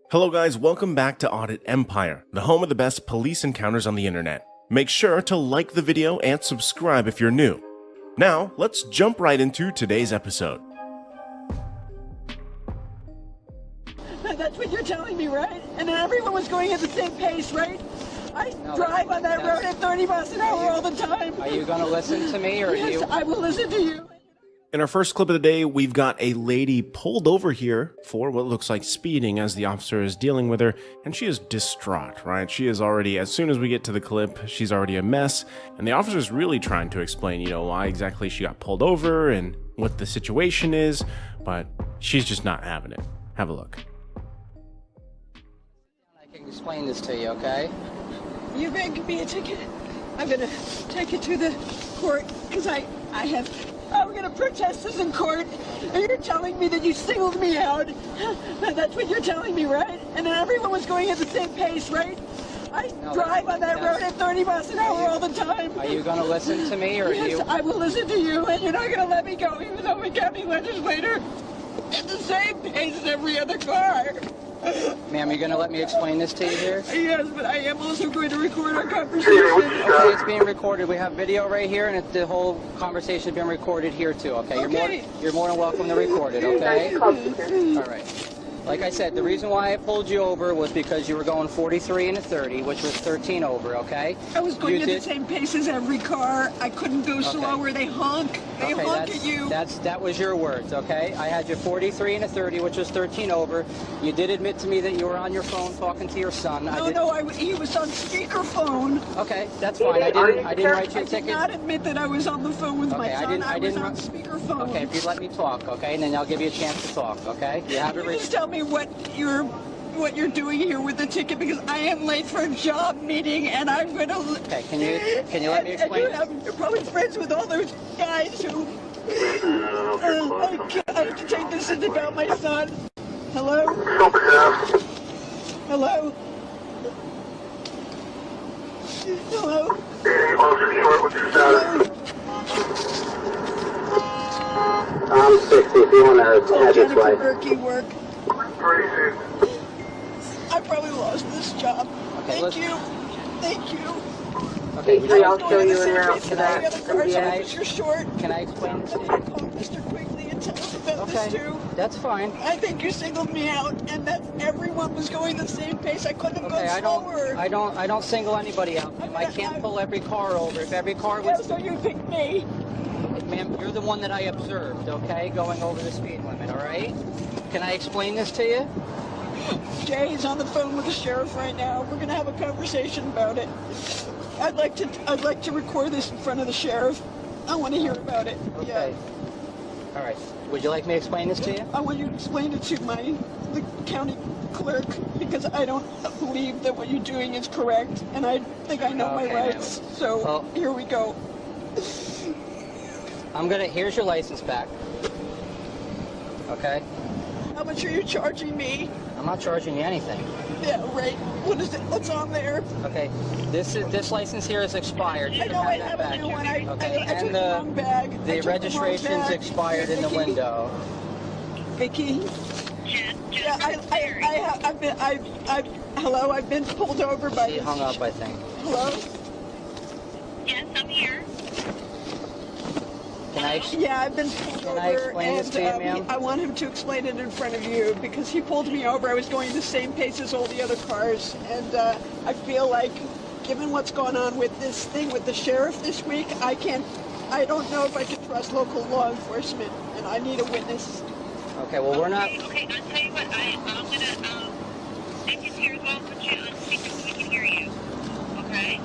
Hello guys, welcome back to Audit Empire, the home of the best police encounters on the internet. Make sure to like the video and subscribe if you're new. Now, let's jump right into today's episode. That's what you're telling me, right? And then everyone was going at the same pace, right? I drive on that road at 30 miles an hour all the time. Are you going to listen to me or yes, you? I will listen to you. In our first clip of the day, we've got a lady pulled over here for what looks like speeding as the officer is dealing with her, and she is distraught, right? She is already, as soon as we get to the clip, she's already a mess, and the officer is really trying to explain, why exactly she got pulled over and what the situation is, but she's just not having it. Have a look. I can explain this to you, okay? You're going to give me a ticket. I'm going to take it to the court because we're going to protest this in court, and you're telling me that you singled me out. That's what you're telling me, right? And then everyone was going at the same pace, right? I drive on that road at 30 miles an hour all the time. Are you going to listen to me or yes, you? I will listen to you, and you're not going to let me go, even though I'm a county legislator at the same pace as every other car. Ma'am, you're going to let me explain this to you here? Yes, but I am also going to record our conversation. Okay, it's being recorded. We have video right here, and the whole conversation is being recorded here too, okay? Okay. You're more than welcome to record it, okay? All right. Like I said, the reason why I pulled you over was because you were going 43 and a 30, which was 13 over, okay? I was going at the same pace as every car. I couldn't go slower. They honk. They honk at you. That was your words, okay? I had you 43 and a 30, which was 13 over. You did admit to me that you were on your phone talking to your son. He was on speakerphone. Okay, that's fine. I didn't write you a I ticket. did not admit that I was on the phone with my son. I was on speakerphone. Okay, if you'd let me talk, okay, and then I'll give you a chance to talk, okay? You have it written. Just tell me what you're doing here with the ticket, because I am late for a job meeting and I'm going to. Okay, can you let me explain? You're probably friends with all those guys who. I have to take this about my son. Hello. Hello. Hello. I'm 60 if you want to have your flight. Jennifer work. I probably lost this job. Okay, Thank you. Okay, I'll show you en route to that. You're short. Can I explain this to you? Call Mr. Quigley and tell him about this too. That's fine. I think you singled me out, and that everyone was going the same pace. I couldn't have gone slower. I don't single anybody out. I can't pull every car over. If every car was... Yeah, so you picked me. Ma'am, you're the one that I observed, okay? Going over the speed limit, all right? Can I explain this to you? Jay is on the phone with the sheriff right now. We're gonna have a conversation about it. I'd like to record this in front of the sheriff. I want to hear about it. Okay. Yeah. All right. Would you like me to explain this to you? I want you to explain it to the county clerk, because I don't believe that what you're doing is correct, and I think I know my rights. So here we go. Here's your license back. Okay? How much are you charging me? I'm not charging you anything. Yeah, right. What is it? What's on there? Okay. This license here is expired. You I can know I have have that a back. new one. I And took the wrong bag. the registration's expired in the window. Vicky? Yeah, hello, I've been pulled over by... She hung up, I think. Hello? Yes, I'm here. Yeah, I've been pulled over. Can I explain this to you, ma'am? I want him to explain it in front of you, because he pulled me over. I was going the same pace as all the other cars, and I feel like, given what's going on with this thing with the sheriff this week, I don't know if I can trust local law enforcement, and I need a witness. Okay, well, we're not... Okay, I'll tell you what, I'm gonna, take you to your phone, put you on speaker so we can hear you. Okay?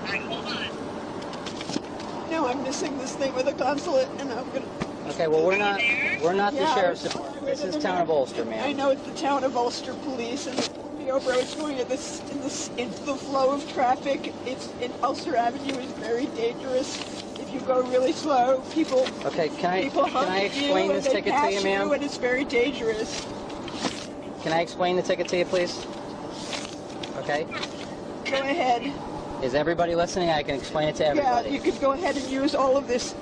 Alright, hold on. No, I'm missing this thing with the consulate, and I'm gonna... Okay, well, we're not the sheriff's department. This is Town of Ulster, ma'am. I know it's the Town of Ulster police, and they pulled me over. I was going in the flow of traffic. Ulster Avenue is very dangerous. If you go really slow, people... Okay, can I explain this ticket to you, ma'am? And it's very dangerous. Can I explain the ticket to you, please? Okay? Go ahead. Is everybody listening? I can explain it to everybody. Yeah, you could go ahead and use all of this,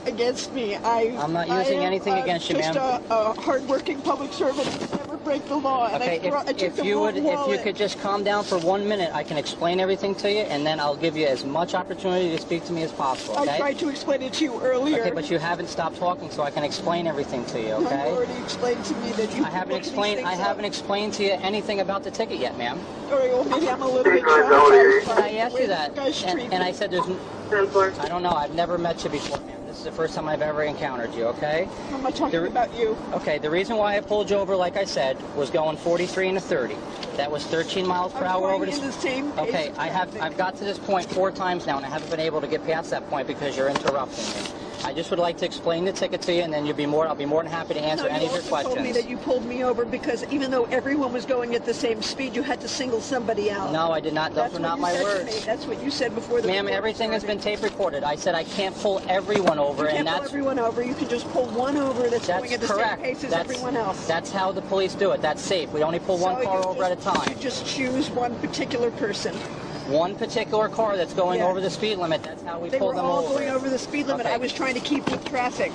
against me. I'm not using anything against you, ma'am. I'm just a hard-working public servant who never break the law, and Okay, I took if the you wrong would, if wallet. you could just calm down for 1 minute, I can explain everything to you, and then I'll give you as much opportunity to speak to me as possible. Okay? I tried to explain it to you earlier. Okay, but you haven't stopped talking, so I can explain everything to you. You Okay? already explained to me that you. I haven't explained to you anything about the ticket yet, ma'am. All right, well, maybe I'm a little bit Because traumatized. And I asked you that, Guys treat and me. I said I don't know. I've never met you before, ma'am. This is the first time I've ever encountered you. Okay? I'm not talking about you. Okay, the reason why I pulled you over, like I said, was going 43 and a 30. That was 13 miles per hour over I'm going in the same pace Okay, of I've traffic. got to this point 4 times now, and I haven't been able to get past that point because you're interrupting me. I just would like to explain the ticket to you, and then I'll be more than happy to answer No, any you of your also told me questions. that you pulled me over because even though everyone was going at the same speed, you had to single somebody out. No, I did not. Those That's were what not you my said to words. me. That's what you said before the Ma'am, recording everything has been started. tape recorded. I said I can't pull everyone over, You and can't pull that's everyone over. You can just pull one over that's going at the correct. same pace as That's, everyone else. that's how the police do it. That's safe. We only pull one So car you over at a time. You just choose one particular person. One particular car that's going Yeah. over the speed limit. That's how we They pull were them all over. going over the speed limit. Okay. I was trying to keep with traffic.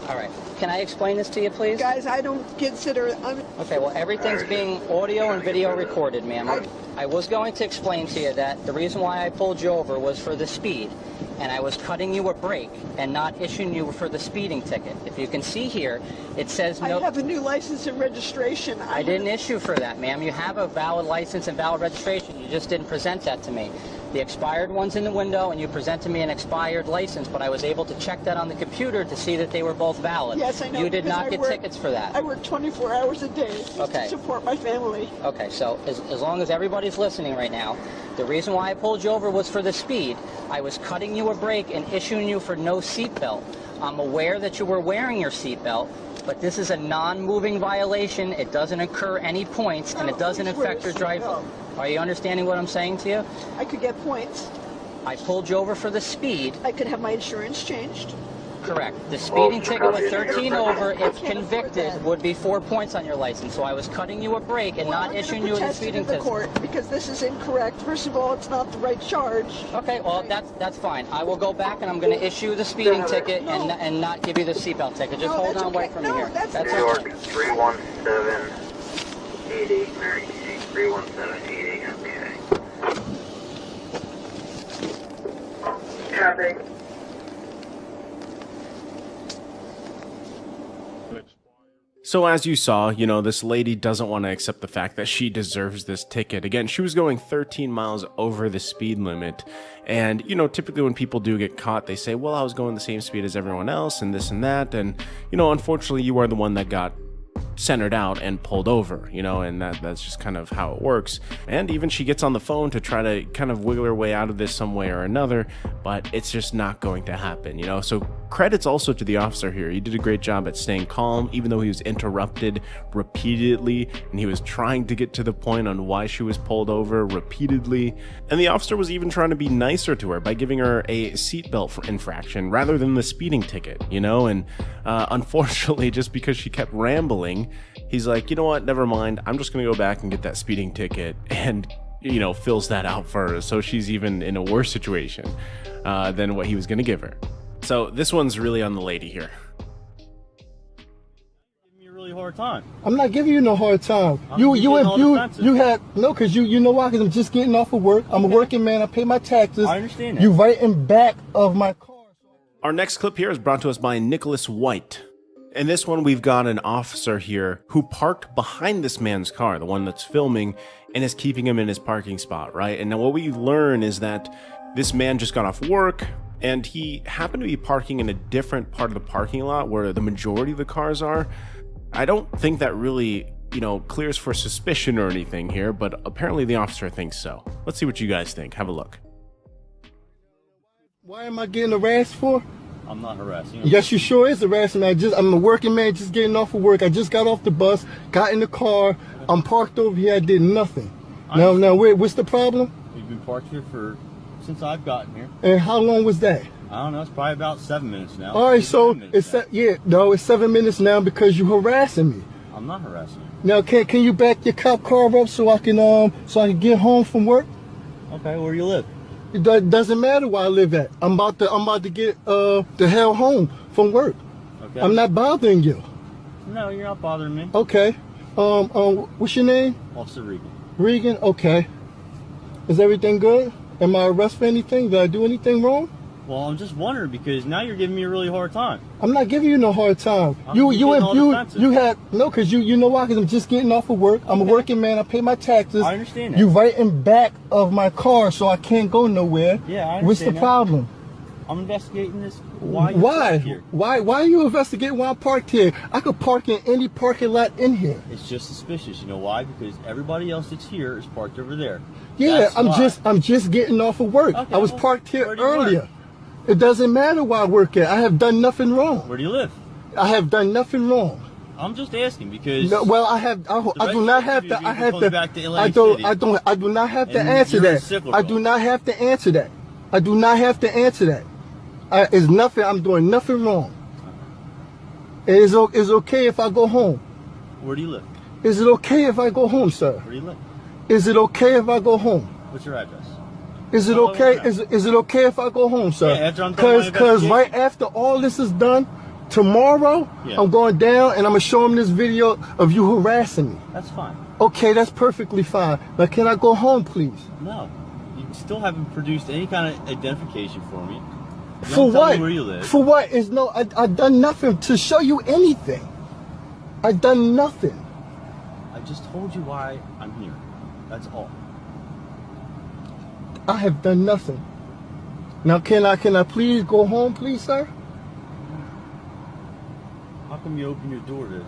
All right. Can I explain this to you, please? Guys, I don't consider... Okay, well, everything's being audio and video recorded, ma'am. I was going to explain to you that the reason why I pulled you over was for the speed, and I was cutting you a break and not issuing you for the speeding ticket. If you can see here, it says I no... have a new license and registration. I didn't issue for that, ma'am. You have a valid license and valid registration. You just didn't present that to me. The expired one's in the window, and you presented me an expired license, but I was able to check that on the computer to see that they were both valid. Yes, I know. You did because not I get work- tickets for that. I work 24 hours a day just Okay. to support my family. Okay, so as long as everybody's listening right now, the reason why I pulled you over was for the speed. I was cutting you a break and issuing you for no seatbelt. I'm aware that you were wearing your seatbelt, but this is a non-moving violation. It doesn't incur any points, and it doesn't always wear affect a your driver. seatbelt. Are you understanding what I'm saying to you? I could get points. I pulled you over for the speed. I could have my insurance changed. Correct. The speeding ticket with 13 over, if can't afford convicted, that. would be 4 points on your license. So I was cutting you a break and Well, not I'm issuing gonna you a protest it speeding in the ticket. court because this is incorrect. First of all, it's not the right charge. Okay, well that's fine. I will go back and I'm going to issue the speeding ticket and not give you the seatbelt ticket. Just No, hold that's on, wait okay. for me No, here. that's That's New okay. York 31780, Mary Kay, 31780, okay. Traffic. So as you saw, you know, this lady doesn't want to accept the fact that she deserves this ticket. Again, she was going 13 miles over the speed limit. And, you know, typically when people do get caught, they say, well, I was going the same speed as everyone else and this and that. And, you know, unfortunately, you are the one that got centered out and pulled over, you know, and that's just kind of how it works. And even she gets on the phone to try to kind of wiggle her way out of this some way or another, but it's just not going to happen, you know. So credits also to the officer here. He did a great job at staying calm, even though he was interrupted repeatedly, and he was trying to get to the point on why she was pulled over repeatedly. And the officer was even trying to be nicer to her by giving her a seatbelt infraction rather than the speeding ticket, you know. And unfortunately, just because she kept rambling, he's like, you know what, never mind, I'm just gonna go back and get that speeding ticket, and, you know, fills that out for her. So she's even in a worse situation than what he was gonna give her. So this one's really on the lady here. Giving me a really hard time. I'm not giving you no hard time. You're getting all defensive. Because you know why? Because I'm just getting off of work. I'm a working man. I pay my taxes. I understand that. You right in back of my car. Our next clip here is brought to us by Nicholas White. In this one, we've got an officer here who parked behind this man's car, the one that's filming, and is keeping him in his parking spot, right? And now what we learn is that this man just got off work, and he happened to be parking in a different part of the parking lot where the majority of the cars are. I don't think that really, you know, clears for suspicion or anything here, but apparently the officer thinks so. Let's see what you guys think. Have a look. Why am I getting harassed for? I'm not harassing you. Yes, you sure is harassment. I'm a working man just getting off of work. I just got off the bus, got in the car. I'm parked over here. I did nothing. Now, what's the problem? You've been parked here since I've gotten here. And how long was that? I don't know. It's probably about 7 minutes now. All right, so 7 minutes now. it's 7 minutes now because you're harassing me. I'm not harassing you. Now, can you back your cop car up so I can get home from work? Okay, where do you live? It doesn't matter where I live at. I'm about to get the hell home from work. Okay. I'm not bothering you. No, you're not bothering me. Okay. What's your name? Officer Regan. Regan? Okay. Is everything good? Am I arrested for anything? Did I do anything wrong? Well, I'm just wondering because now you're giving me a really hard time. I'm not giving you no hard time. You're getting all defensive. You had no, cause you know why? Cause I'm just getting off of work. I'm a working man. I pay my taxes. I understand that. You right in back of my car, so I can't go nowhere. Yeah, I understand. What's the that. problem? I'm investigating this. Why? Why are you investigating why I'm parked here? I could park in any parking lot in here. It's just suspicious. You know why? Because everybody else that's here is parked over there. Yeah, That's why. I'm just getting off of work. Okay, I was well, parked here where do you earlier. work? It doesn't matter where I work at. I have done nothing wrong. Where do you live? I have done nothing wrong. I'm just asking because. No, well, I do not have to. I have to. Back to I Atlantic don't. City. I do not have to And answer you're that. reciprocal. I do not have to answer that. I do not have to answer that. It's nothing. I'm doing nothing wrong. It's okay if I go home. Where do you live? Is it okay if I go home, sir? Where do you live? Is it okay if I go home? What's your address? Is it Tell me okay? what it Is it okay if I go home, sir? Yeah, after I'm done my Because right investigation. after all this is done, tomorrow Yeah. I'm going down and I'm gonna show him this video of you harassing me. That's fine. Okay, that's perfectly fine. Now, can I go home, please? No, you still haven't produced any kind of identification for me. You For don't tell what? me where you live. For what? I've done nothing to show you anything. I've done nothing. I just told you why I'm here. That's all. I have done nothing. Now, can I please go home, please, sir? How come you open your door to?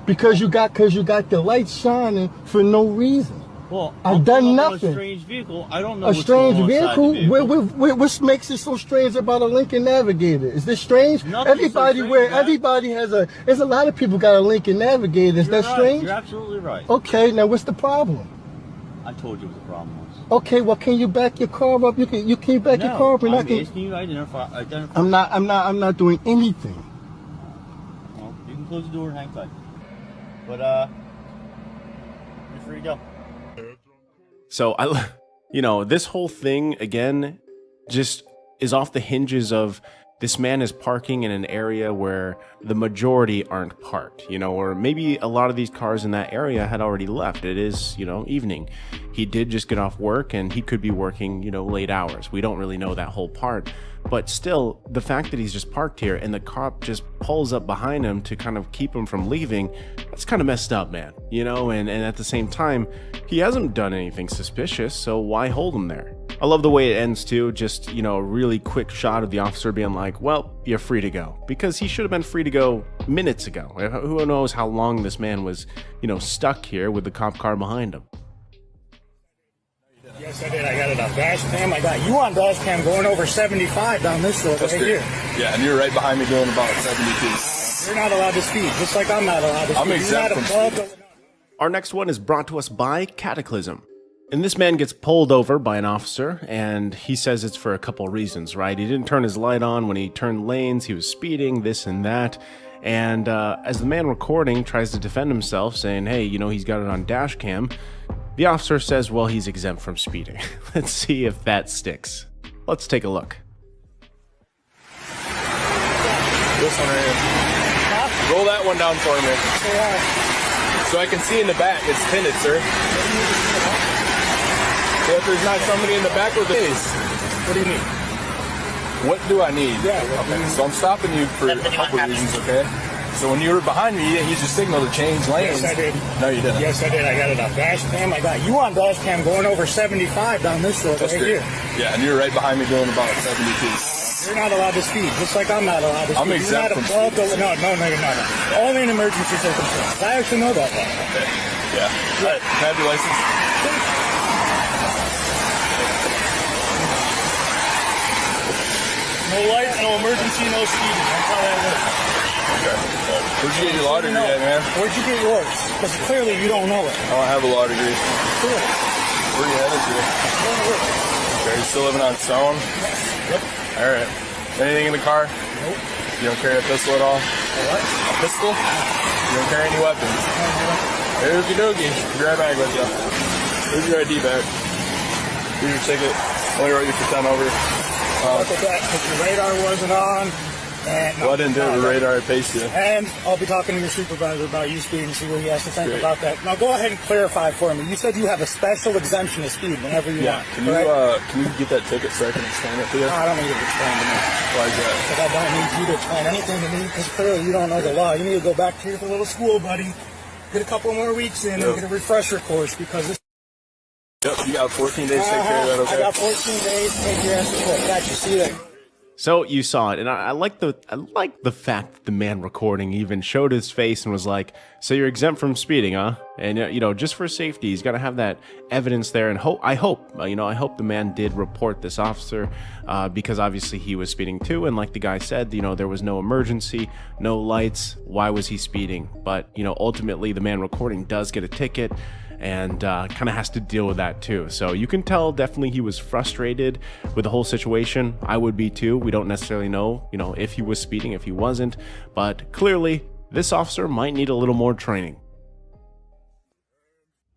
Because you got the lights shining for no reason. Well, I've I'm done pulling up on nothing. A strange vehicle. I don't know. A what's strange going on inside the vehicle? What makes it so strange about a Lincoln Navigator? Is this strange? Nothing's so strange about it. Everybody there's a lot of people got a Lincoln Navigator. Is You're that right. strange? You're absolutely right. Okay, now what's the problem? I told you what the problem was. Okay, well, can you back your car up? You can back your car up, and I'm asking you to identify. I'm not doing anything. Well, you can close the door and hang tight. But you're free to go. So this whole thing again just is off the hinges of this man is parking in an area where the majority aren't parked, or maybe a lot of these cars in that area had already left. It is, evening. He did just get off work and he could be working, late hours. We don't really know that whole part. But still, the fact that he's just parked here and the cop just pulls up behind him to kind of keep him from leaving, that's kind of messed up, man. And at the same time, he hasn't done anything suspicious, so why hold him there? I love the way it ends too, just, a really quick shot of the officer being like, well, you're free to go. Because he should have been free to go minutes ago. Who knows how long this man was, stuck here with the cop car behind him. Yes, I did. I got it on dash cam. I got you on dash cam going over 75 down this road right here. Yeah, and you're right behind me doing about 72. You're not allowed to speed, just like I'm not allowed to speed. I'm exempt You're from not speeding. above Our next one is brought to us by Cataclysm. And this man gets pulled over by an officer, and he says it's for a couple reasons, right? He didn't turn his light on when he turned lanes, he was speeding, this and that. And as the man recording tries to defend himself, saying, hey, he's got it on dash cam, the officer says, well, he's exempt from speeding. Let's see if that sticks. Let's take a look. This one right here. Roll that one down for me. So I can see in the back. It's tinted, sir. So if there's not somebody in the back with the face. What do you mean? What do I need? Yeah. Okay. So I'm stopping you for a couple reasons, okay? So when you were behind me, you didn't use your signal to change lanes. Yes, I did. No, you didn't. Yes, I did. I got it on dash cam. I got you on dash cam going over 75 down this road That's right good. here. Yeah, and you're right behind me doing about 72. You're not allowed to speed, just like I'm not allowed to speed. I'm exempt You're from not above the... No, you're not. Only in emergency circumstances. I actually know that. Okay. Yeah. All right. Can I have your license? No lights, no emergency, no speeding. That's how that works. Okay. Where'd you get your law degree at, man? Where'd you get yours? Because clearly you don't know it. I don't have a law degree. Cool. Where are you headed to? Okay, are you still living on Stone? Yep. All right. Anything in the car? Nope. You don't carry a pistol at all? A what? A pistol? You don't carry any weapons? Okie dokie. Grab bag with you. Here's your ID bag. Here's your ticket. Only wrote you for 10 over. Look at that, because your radar wasn't on. Well, I didn't do it with radar. I paced you. And I'll be talking to your supervisor about you speeding, see what he has to think about that. Now go ahead and clarify for me. You said you have a special exemption to speed whenever you want. Can you get that ticket so I can explain it to you? I don't need it explained to me. Why is that? Because I don't need you to explain anything to me, because clearly you don't know the law. You need to go back to your little school, buddy. Get a couple more weeks in and get a refresher course, because this. Yep, you got 14 days to take care of that, okay? I got 14 days to take your ass to court. Got you. See you there. So you saw it, and I like the fact that the man recording even showed his face and was like, "So you're exempt from speeding, huh?" And just for safety, he's got to have that evidence there. And I hope the man did report this officer because obviously he was speeding too. And like the guy said, there was no emergency, no lights. Why was he speeding? But ultimately, the man recording does get a ticket. And kind of has to deal with that too. So you can tell definitely he was frustrated with the whole situation. I would be too. We don't necessarily know, if he was speeding, if he wasn't, but clearly this officer might need a little more training.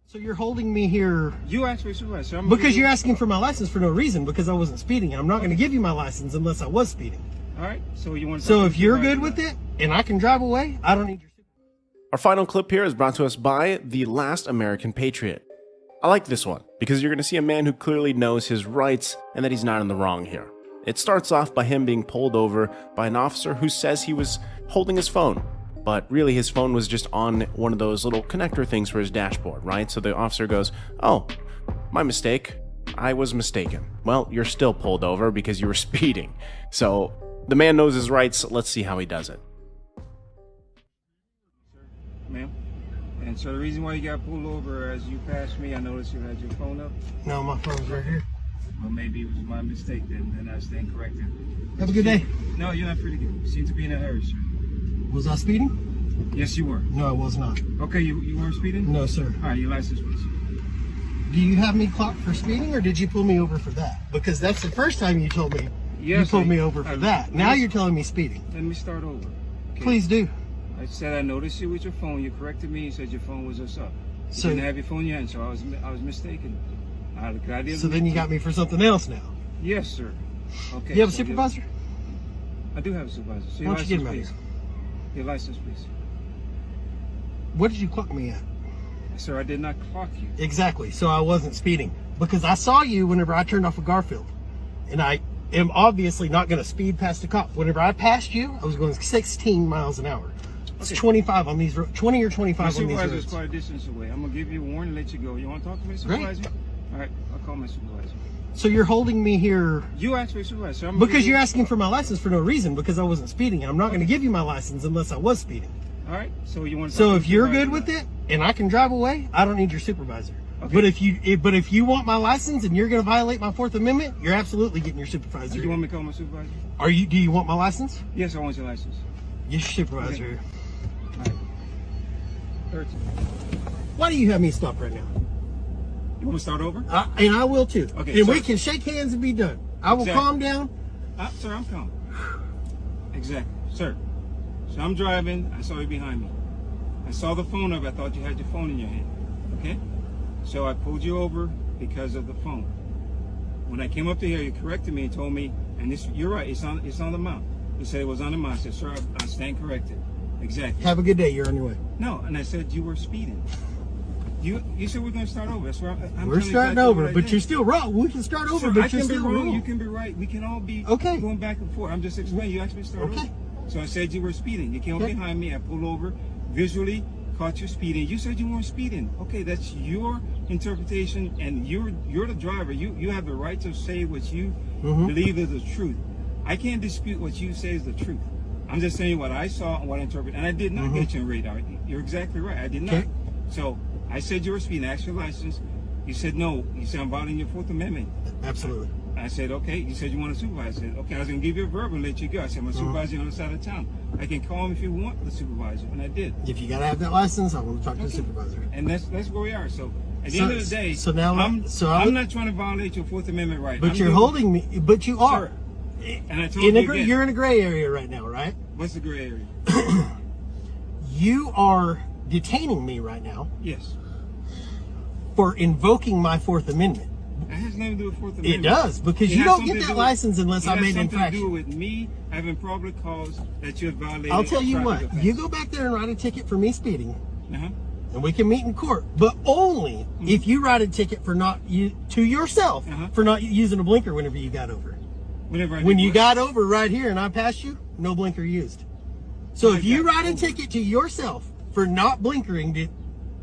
So you're holding me here. You asked for supervisor. Because you're asking for my license for no reason, because I wasn't speeding. And I'm not going to give you my license unless I was speeding. All right. So you want. So if you're good with it and I can drive away, I don't need your. Our final clip here is brought to us by The Last American Patriot. I like this one because you're going to see a man who clearly knows his rights and that he's not in the wrong here. It starts off by him being pulled over by an officer who says he was holding his phone, but really his phone was just on one of those little connector things for his dashboard, right? So the officer goes, "Oh, my mistake. I was mistaken." Well, you're still pulled over because you were speeding. So the man knows his rights. Let's see how he does it. Ma'am. And so the reason why you got pulled over, as you passed me, I noticed you had your phone up. No, my phone's right here. Well, maybe it was my mistake then, and I stand corrected. Have a good day. No, you're not free to go. You seem to be in a hurry, sir. Was I speeding? Yes, you were. No, I was not. Okay, you weren't speeding? No, sir. All right, your license, please. Do you have me clocked for speeding, or did you pull me over for that? Because that's the first time you told me you pulled me over for that. Now you're telling me speeding. Let me start over. Okay. Please do. I said I noticed you with your phone. You corrected me. You said your phone was just up. You So didn't have your phone in your hand, so I was mistaken. So then you got me for something else now. Yes, sir. Okay. You have a supervisor? I do have a supervisor. So Why don't you get him out please. here? Your license, please. What did you clock me at? Sir, I did not clock you. Exactly. So I wasn't speeding because I saw you whenever I turned off of Garfield, and I am obviously not going to speed past a cop. Whenever I passed you, I was going 16 miles an hour. It's 25 on these roads, 20 or 25 on these roads. My supervisor is quite a distance away. I'm going to give you a warning and let you go. You want to talk to my supervisor? Great. All right, I'll call my supervisor. So you're holding me here. You asked for your supervisor. So because you're asking for my license for no reason, because I wasn't speeding. And I'm not going to give you my license unless I was speeding. All right, so you want to So if you're good with it and I can drive away, I don't need your supervisor. Okay. But if you want my license and you're going to violate my Fourth Amendment, you're absolutely getting your supervisor. Do you want me to call my supervisor? Do you want my license? Yes, I want your license. Your supervisor. Okay. All right. 13. Why do you have me stop right now? You want to start over? And I will too. Okay. And we can shake hands and be done. I will calm down. Sir, I'm calm. Exactly. Sir. So I'm driving. I saw you behind me. I saw the phone up. I thought you had your phone in your hand. Okay? So I pulled you over because of the phone. When I came up to here, you corrected me and told me, and this, you're right, it's on the mount. You said it was on the mount. I said, sir, I stand corrected. Exactly. Have a good day. You're on your way. No, and I said you were speeding. You said we're going to start over. That's where we're starting over, but you're still wrong. We can start over, but you're still wrong. You can be right. We can all be going back and forth. I'm just explaining. You asked me to start over. So I said you were speeding. You came up behind me. I pulled over, visually caught you speeding. You said you weren't speeding. Okay, that's your interpretation, and you're the driver. You have the right to say what you believe is the truth. I can't dispute what you say is the truth. I'm just saying what I saw and what I interpret. And I did not get you on radar. You're exactly right. I did not. So I said you were speeding. I asked your license. You said no. You said I'm violating your Fourth Amendment. Absolutely. I said, okay. You said you want a supervisor. I said, okay, I was going to give you a verbal and let you go. I said, my supervisor on the side of town. I can call him if you want the supervisor. And I did. If you got to have that license, I want to talk to the supervisor. And that's where we are. So at the end of the day, I'm not trying to violate your Fourth Amendment right. But you're holding me. But you are. Sir, and I told you again, you're in a gray area right now, right? What's the gray area? You are detaining me right now. Yes. For invoking my Fourth Amendment. It has nothing to do with Fourth Amendment. It does, because you don't get that license unless I made an infraction. It has something to do with me having probable cause that you have violated. I'll tell you traffic what, offense. you go back there and write a ticket for me speeding, Uh-huh. and we can meet in court, but only if you write a ticket for not you to yourself for not using a blinker whenever you got over. Whenever I When did you what? got over right here and I passed you, no blinker used. So if you write a ticket to yourself for not blinkering,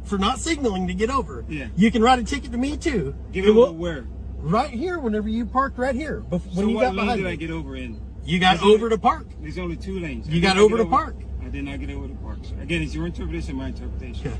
for not signaling to get over, Yeah. you can write a ticket to me too. Get And over we'll- where? Right here, whenever you parked right here. When So you what got lane behind did I me. get over in? You got There's over only- to park. There's only 2 lanes. You I got did not over get to park. I did not get over to park. So again, it's your interpretation, my interpretation. Okay.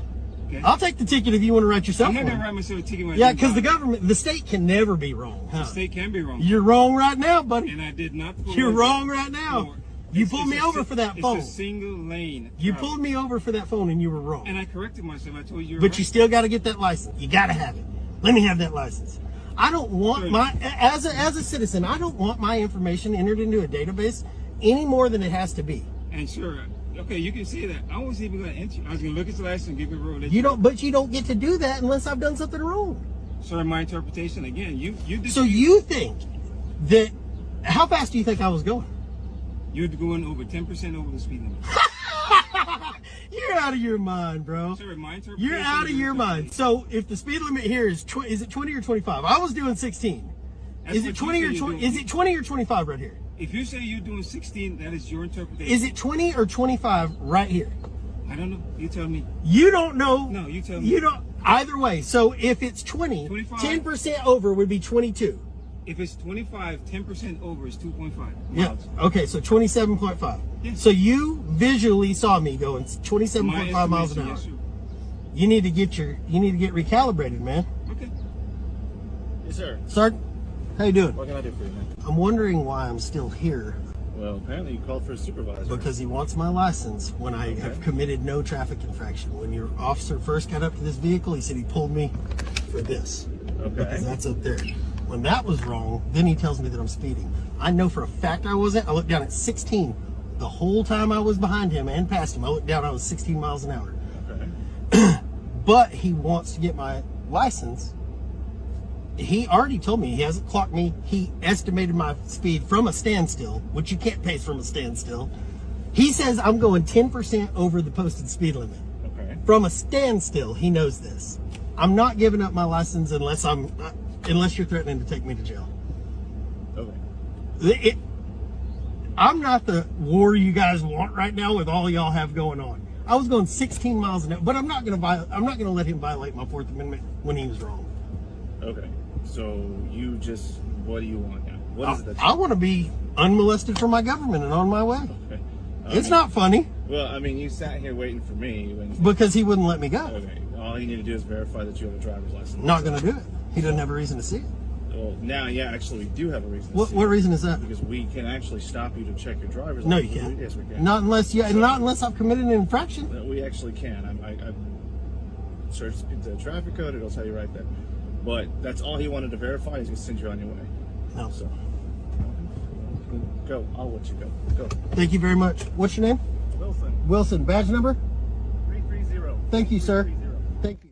Okay. I'll take the ticket if you want to write yourself I'm not gonna one. write myself a ticket. when I Yeah, do because the violate. government, the state can never be wrong. The Huh? state can be wrong. You're wrong right now, buddy. And I did not pull You're over wrong right now. for- You It's- pulled it's me a over si- for that phone. It's a single lane. You traffic. pulled me over for that phone and you were wrong. And I corrected myself. I told you. You're But right. you still got to get that license. You got to have it. Let me have that license. I don't want my, as a citizen, I don't want my information entered into a database any more than it has to be. And sure, okay, you can say that. I wasn't even going to enter. I was going to look at the license and give you a road. You don't, but you don't get to do that unless I've done something wrong. Sorry, my interpretation again. You did. So you think that, how fast do you think I was going? You're going over 10% over the speed limit. You're out of your mind, bro. Sorry, my interpretation. You're out of your mind. So if the speed limit here is it 20 or 25? I was doing 16. That's Is what it you 20 or say you're 20? doing. Is it 20 or 25 right here? If you say you're doing 16, that is your interpretation. Is it 20 or 25 right here? I don't know. You tell me. You don't know. No, you tell me. You don't. Either way. So if it's 20, 25. 10% over would be 22. If it's 25, 10% over is 2.5 Yeah. miles. Okay. So 27.5. Yeah. So you visually saw me going 27.5 My miles an estimation, hour. yes, sir. You need to get recalibrated, man. Okay. Yes, sir. Sergeant, how you doing? What can I do for you, man? I'm wondering why I'm still here. Well, apparently you called for a supervisor. Because he wants my license when I have committed no traffic infraction. When your officer first got up to this vehicle, he said he pulled me for this. Okay. Because that's up there. When that was wrong, then he tells me that I'm speeding. I know for a fact I wasn't. I looked down at 16. The whole time I was behind him and past him, I looked down, I was 16 miles an hour. Okay. But he wants to get my license. He already told me he hasn't clocked me. He estimated my speed from a standstill, which you can't pace from a standstill. He says I'm going 10% over the posted speed limit. Okay. From a standstill, he knows this. I'm not giving up my license unless you're threatening to take me to jail. Okay. I'm not the war you guys want right now with all y'all have going on. I was going 16 miles an hour, but I'm not going to let him violate my Fourth Amendment when he was wrong. Okay. So what do you want now? What is it that I want to be unmolested from my government and on my way. Okay. It's not funny Well, I mean, you sat here waiting for me when. because he wouldn't let me go. Okay. All you need to do is verify that you have a driver's license. Not going to do it. He doesn't have a reason to see it. Well, now, yeah, actually, we do have a reason. to What see what it, read is that? Because we can actually stop you to check your driver's No, license. you can't. Yes, we can. Not unless I've committed an infraction. We actually can. I searched the traffic code. It'll tell you right there. But that's all he wanted to verify. He's gonna send you on your way. No. So go. I'll let you go. Go. Thank you very much. What's your name? Wilson. Wilson. Badge number? 330. Thank you, sir. Thank you.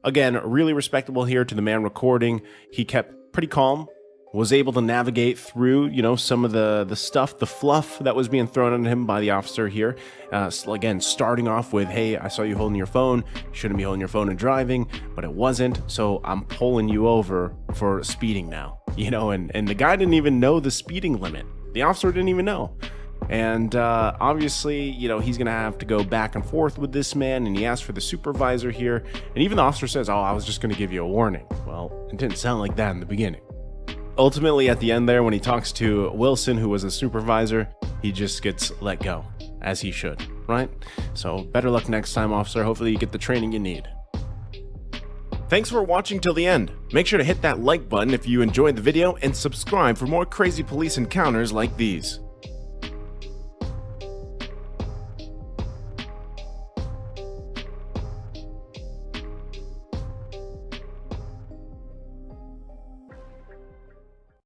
Again, really respectable here to the man recording. He kept pretty calm, was able to navigate through, some of the stuff, the fluff that was being thrown at him by the officer here. Again, starting off with, hey, I saw you holding your phone. You shouldn't be holding your phone and driving, but it wasn't. So I'm pulling you over for speeding now, and the guy didn't even know the speeding limit. The officer didn't even know. And obviously, he's going to have to go back and forth with this man, and he asked for the supervisor here. And even the officer says, I was just going to give you a warning. Well, it didn't sound like that in the beginning. Ultimately, at the end there, when he talks to Wilson, who was a supervisor, he just gets let go, as he should, right? So better luck next time, officer. Hopefully you get the training you need. Thanks for watching till the end. Make sure to hit that like button if you enjoyed the video and subscribe for more crazy police encounters like these.